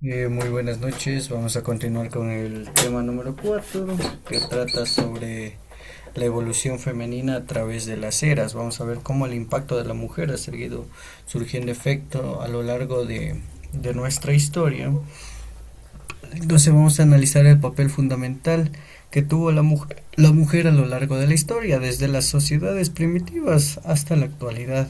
Muy buenas noches, vamos a continuar con el tema número 4 que trata sobre la evolución femenina a través de las eras. Vamos a ver cómo el impacto de la mujer ha seguido surgiendo efecto a lo largo de nuestra historia. Entonces vamos a analizar el papel fundamental que tuvo la mujer a lo largo de la historia, desde las sociedades primitivas hasta la actualidad,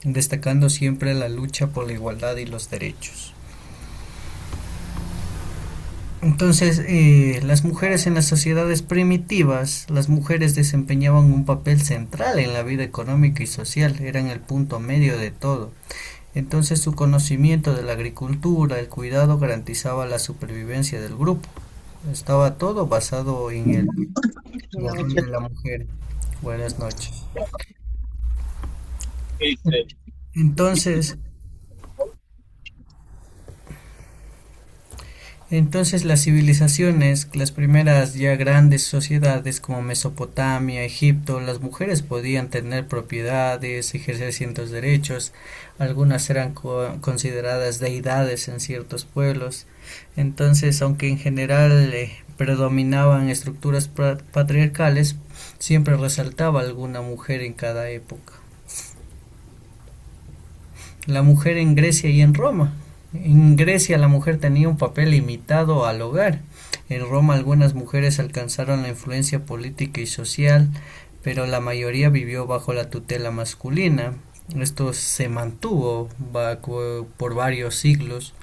destacando siempre la lucha por la igualdad y los derechos. Entonces, las mujeres en las sociedades primitivas, las mujeres desempeñaban un papel central en la vida económica y social, eran el punto medio de todo. Entonces, su conocimiento de la agricultura, el cuidado garantizaba la supervivencia del grupo. Estaba todo basado en el Buenas rol noches. de la mujer. Buenas noches. Este, Entonces, Entonces las civilizaciones, las primeras ya grandes sociedades como Mesopotamia, Egipto, las mujeres podían tener propiedades, ejercer ciertos derechos, algunas eran consideradas deidades en ciertos pueblos. Entonces, aunque en general predominaban estructuras patriarcales, siempre resaltaba alguna mujer en cada época. La mujer en Grecia y en Roma. En Grecia la mujer tenía un papel limitado al hogar. En Roma algunas mujeres alcanzaron la influencia política y social, pero la mayoría vivió bajo la tutela masculina. Esto se mantuvo por varios siglos,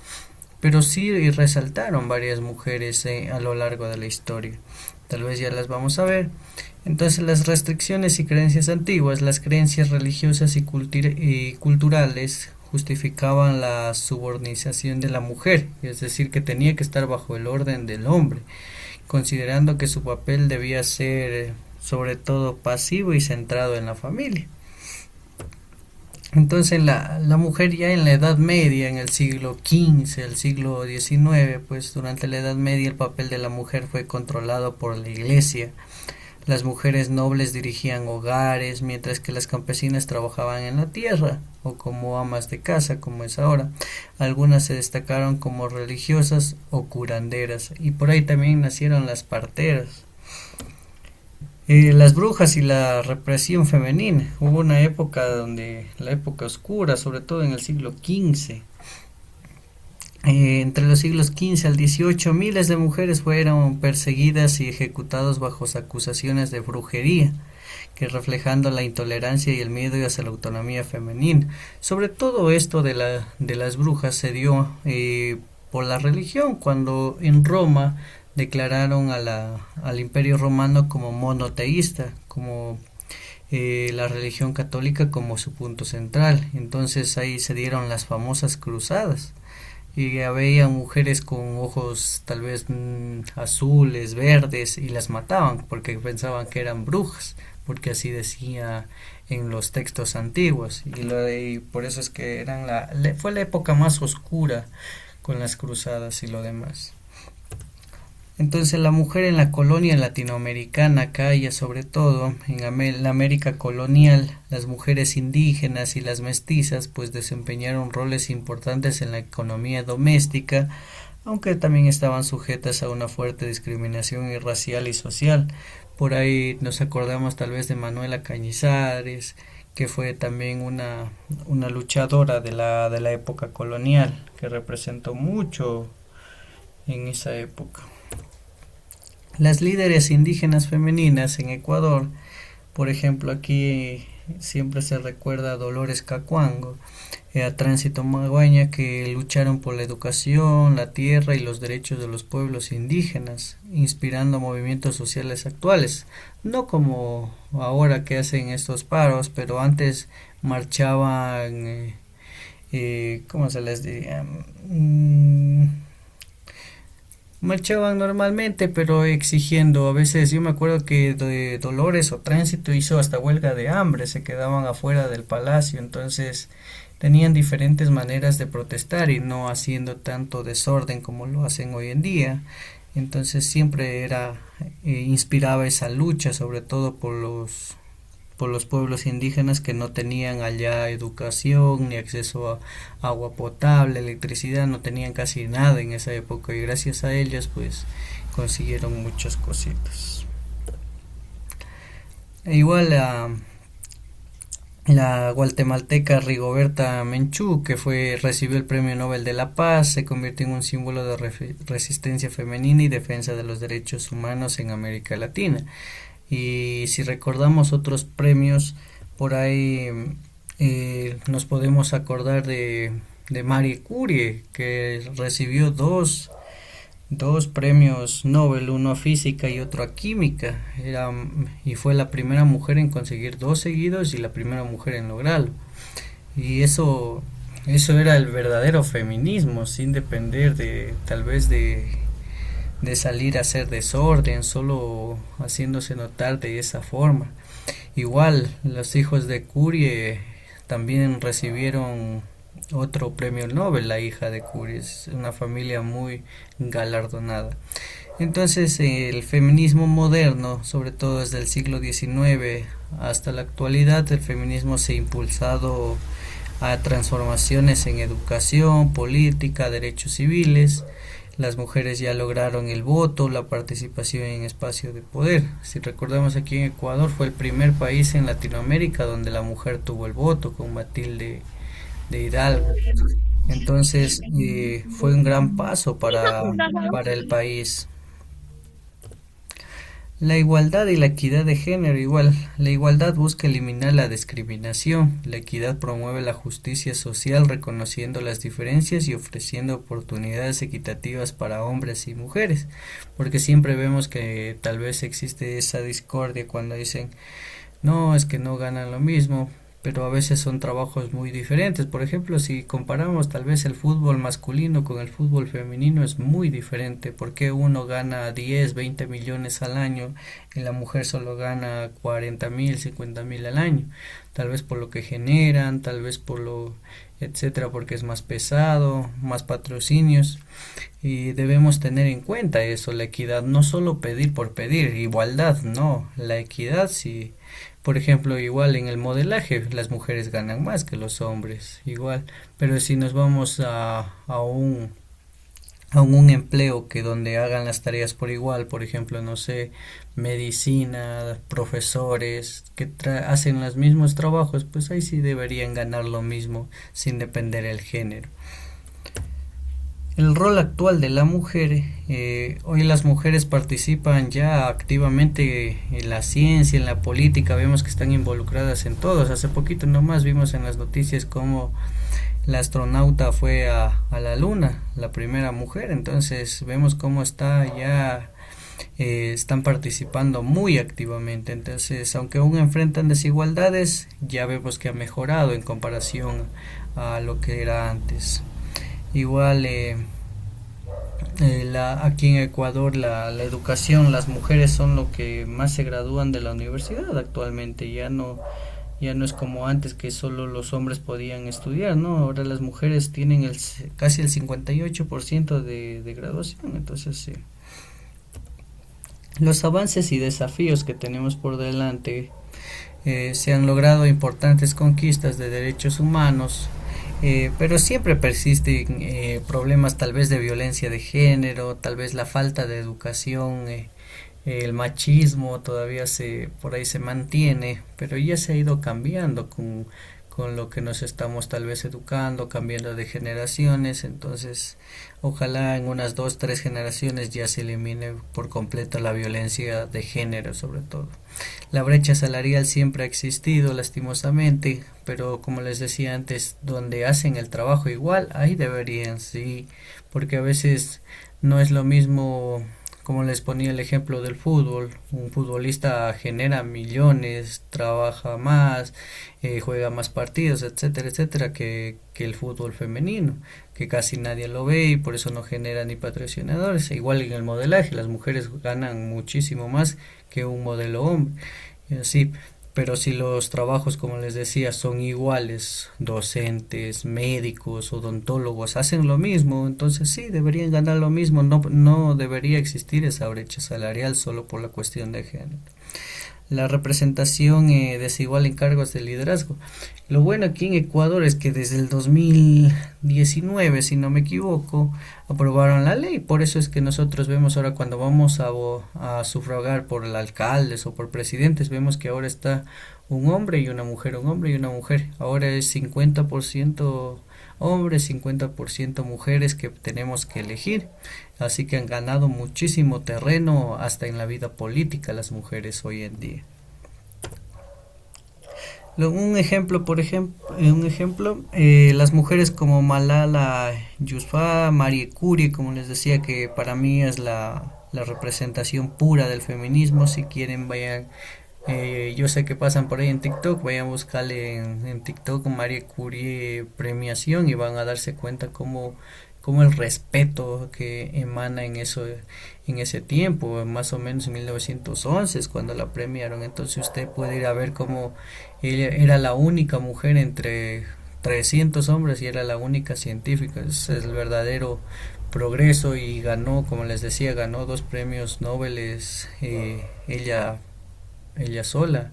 pero sí resaltaron varias mujeres a lo largo de la historia. Tal vez ya las vamos a ver. Entonces las restricciones y creencias antiguas, las creencias religiosas y culturales justificaban la subordinación de la mujer, es decir, que tenía que estar bajo el orden del hombre, considerando que su papel debía ser sobre todo pasivo y centrado en la familia. Entonces la mujer ya en la Edad Media, en el siglo XV, el siglo XIX, pues durante la Edad Media el papel de la mujer fue controlado por la iglesia. Las mujeres nobles dirigían hogares, mientras que las campesinas trabajaban en la tierra o como amas de casa, como es ahora. Algunas se destacaron como religiosas o curanderas, y por ahí también nacieron las parteras. Las brujas y la represión femenina. Hubo una época donde, la época oscura, sobre todo en el siglo XV, entre los siglos XV al XVIII, miles de mujeres fueron perseguidas y ejecutadas bajo acusaciones de brujería, que reflejando la intolerancia y el miedo hacia la autonomía femenina. Sobre todo esto de las brujas se dio por la religión, cuando en Roma declararon al imperio romano como monoteísta, como la religión católica como su punto central. Entonces ahí se dieron las famosas cruzadas y había mujeres con ojos tal vez azules, verdes, y las mataban porque pensaban que eran brujas, porque así decía en los textos antiguos, y por eso es que fue la época más oscura con las cruzadas y lo demás. Entonces la mujer en la colonia latinoamericana, acá y sobre todo en la América colonial, las mujeres indígenas y las mestizas pues desempeñaron roles importantes en la economía doméstica, aunque también estaban sujetas a una fuerte discriminación racial y social. Por ahí nos acordamos tal vez de Manuela Cañizares, que fue también una luchadora de la época colonial, que representó mucho en esa época. Las líderes indígenas femeninas en Ecuador, por ejemplo, aquí siempre se recuerda a Dolores Cacuango, a Tránsito Maguaña, que lucharon por la educación, la tierra y los derechos de los pueblos indígenas, inspirando movimientos sociales actuales. No como ahora que hacen estos paros, pero antes marchaban, ¿cómo se les diría? Marchaban normalmente, pero exigiendo. A veces yo me acuerdo que de Dolores o Tránsito hizo hasta huelga de hambre, se quedaban afuera del palacio, entonces tenían diferentes maneras de protestar y no haciendo tanto desorden como lo hacen hoy en día. Entonces siempre inspiraba esa lucha, sobre todo por los pueblos indígenas que no tenían allá educación ni acceso a agua potable, electricidad, no tenían casi nada en esa época y gracias a ellos pues consiguieron muchas cositas. E igual la guatemalteca Rigoberta Menchú, que recibió el Premio Nobel de la Paz, se convirtió en un símbolo de resistencia femenina y defensa de los derechos humanos en América Latina. Y si recordamos otros premios, por ahí nos podemos acordar de Marie Curie, que recibió dos premios Nobel, uno a física y otro a química, y fue la primera mujer en conseguir dos seguidos y la primera mujer en lograrlo. Y eso era el verdadero feminismo, sin depender de tal vez de salir a hacer desorden, solo haciéndose notar de esa forma. Igual, los hijos de Curie también recibieron otro premio Nobel, la hija de Curie, es una familia muy galardonada. Entonces, el feminismo moderno, sobre todo desde el siglo XIX hasta la actualidad, el feminismo se ha impulsado a transformaciones en educación, política, derechos civiles. Las mujeres ya lograron el voto, la participación en espacio de poder. Si recordamos, aquí en Ecuador fue el primer país en Latinoamérica donde la mujer tuvo el voto, con Matilde de Hidalgo. Entonces fue un gran paso para el país. La igualdad y la equidad de género igual. La igualdad busca eliminar la discriminación. La equidad promueve la justicia social reconociendo las diferencias y ofreciendo oportunidades equitativas para hombres y mujeres. Porque siempre vemos que tal vez existe esa discordia cuando dicen, no, es que no ganan lo mismo, pero a veces son trabajos muy diferentes. Por ejemplo, si comparamos tal vez el fútbol masculino con el fútbol femenino es muy diferente, porque uno gana 10, 20 millones al año y la mujer solo gana 40.000, 50.000 al año, tal vez por lo que generan, tal vez por lo etcétera, porque es más pesado, más patrocinios, y debemos tener en cuenta eso, la equidad, no solo pedir por pedir, igualdad, no, la equidad sí. Por ejemplo, igual en el modelaje las mujeres ganan más que los hombres, igual, pero si nos vamos a un empleo que donde hagan las tareas por igual, por ejemplo, no sé, medicina, profesores que hacen los mismos trabajos, pues ahí sí deberían ganar lo mismo sin depender del género. El rol actual de la mujer, hoy las mujeres participan ya activamente en la ciencia, en la política, vemos que están involucradas en todos. Hace poquito nomás vimos en las noticias cómo la astronauta fue a la luna, la primera mujer, entonces vemos cómo están participando muy activamente. Entonces, aunque aún enfrentan desigualdades, ya vemos que ha mejorado en comparación a lo que era antes. Igual aquí en Ecuador la educación, las mujeres son lo que más se gradúan de la universidad actualmente, ya no es como antes que solo los hombres podían estudiar, ¿no? Ahora las mujeres tienen casi el 58% de graduación, entonces sí. Los avances y desafíos que tenemos por delante, se han logrado importantes conquistas de derechos humanos, pero siempre persisten problemas tal vez de violencia de género, tal vez la falta de educación, el machismo todavía por ahí se mantiene, pero ya se ha ido cambiando con lo que nos estamos tal vez educando, cambiando de generaciones. Entonces ojalá en unas 2, 3 generaciones ya se elimine por completo la violencia de género, sobre todo. La brecha salarial siempre ha existido lastimosamente, pero como les decía antes, donde hacen el trabajo igual, ahí deberían, sí, porque a veces no es lo mismo. Como les ponía el ejemplo del fútbol, un futbolista genera millones, trabaja más, juega más partidos, etcétera, etcétera, que el fútbol femenino, que casi nadie lo ve y por eso no genera ni patrocinadores. Igual en el modelaje, las mujeres ganan muchísimo más que un modelo hombre. Y así, pero si los trabajos, como les decía, son iguales, docentes, médicos, odontólogos, hacen lo mismo, entonces sí, deberían ganar lo mismo, no debería existir esa brecha salarial solo por la cuestión de género. la representación desigual en cargos de liderazgo. Lo bueno aquí en Ecuador es que desde el 2019, si no me equivoco, aprobaron la ley. Por eso es que nosotros vemos ahora cuando vamos a sufragar por alcaldes o por presidentes, vemos que ahora está un hombre y una mujer, un hombre y una mujer. Ahora es 50% hombres, 50% mujeres que tenemos que elegir. Así que han ganado muchísimo terreno hasta en la vida política las mujeres hoy en día. Un ejemplo, las mujeres como Malala Yousafzai, Marie Curie, como les decía, que para mí es la representación pura del feminismo. Si quieren, vayan, yo sé que pasan por ahí en TikTok, vayan a buscarle en TikTok Marie Curie premiación y van a darse cuenta cómo el respeto que emana en eso, en ese tiempo, más o menos en 1911 es cuando la premiaron. Entonces usted puede ir a ver cómo ella era la única mujer entre 300 hombres y era la única científica. Es el verdadero progreso y ganó, como les decía, ganó dos premios Nobel, ella sola,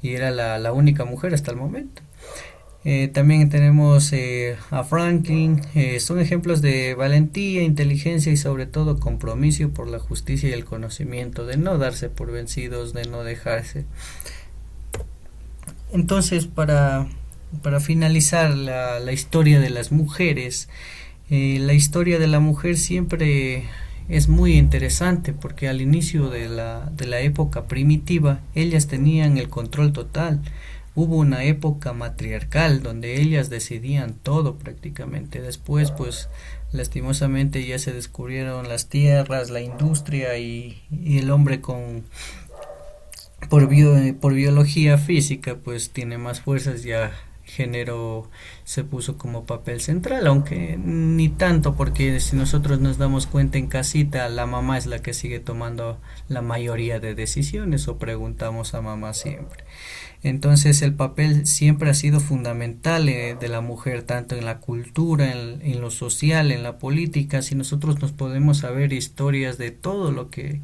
y era la única mujer hasta el momento. También tenemos a Franklin. Son ejemplos de valentía, inteligencia y sobre todo compromiso por la justicia y el conocimiento, de no darse por vencidos, de no dejarse. Entonces, para finalizar la historia de las mujeres, la historia de la mujer siempre es muy interesante porque al inicio de la época primitiva ellas tenían el control total. Hubo una época matriarcal donde ellas decidían todo prácticamente. Después, pues, lastimosamente ya se descubrieron las tierras, la industria y el hombre por biología física, pues tiene más fuerzas, ya género se puso como papel central, aunque ni tanto, porque si nosotros nos damos cuenta en casita, la mamá es la que sigue tomando la mayoría de decisiones o preguntamos a mamá siempre. Entonces el papel siempre ha sido fundamental de la mujer, tanto en la cultura, en lo social, en la política. Si nosotros nos podemos saber historias de todo lo que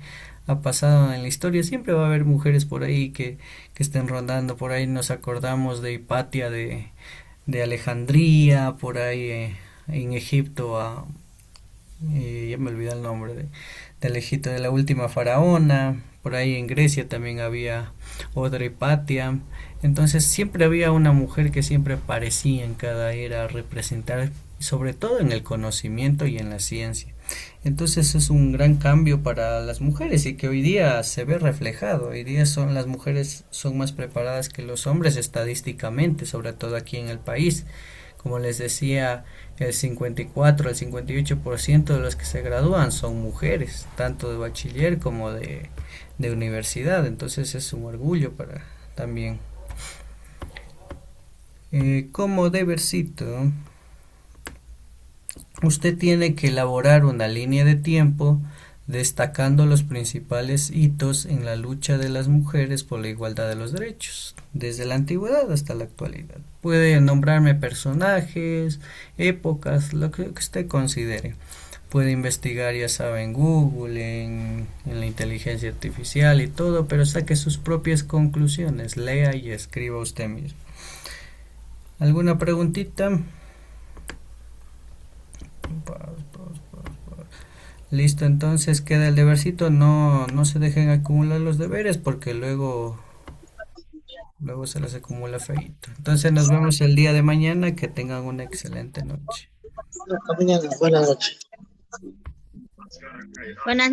ha pasado en la historia, siempre va a haber mujeres por ahí que estén rondando. Por ahí nos acordamos de Hipatia de Alejandría, por ahí en Egipto, ya me olvidé el nombre del Egipto, de la última faraona. Por ahí en Grecia también había otra Hipatia. Entonces siempre había una mujer que siempre aparecía en cada era a representar, sobre todo en el conocimiento y en la ciencia. Entonces es un gran cambio para las mujeres y que hoy día se ve reflejado. Hoy día las mujeres son más preparadas que los hombres estadísticamente, sobre todo aquí en el país. Como les decía, el 54 al 58% de los que se gradúan son mujeres, tanto de bachiller como de universidad. Entonces es un orgullo para también. Como debercito, usted tiene que elaborar una línea de tiempo destacando los principales hitos en la lucha de las mujeres por la igualdad de los derechos, desde la antigüedad hasta la actualidad. Puede nombrarme personajes, épocas, lo que usted considere. Puede investigar, ya sabe, en Google, en la inteligencia artificial y todo, pero saque sus propias conclusiones, lea y escriba usted mismo. ¿Alguna preguntita? Listo, entonces queda el debercito. No se dejen acumular los deberes porque luego se les acumula feito. Entonces nos vemos el día de mañana. Que tengan una excelente noche. Buenas noches. Buenas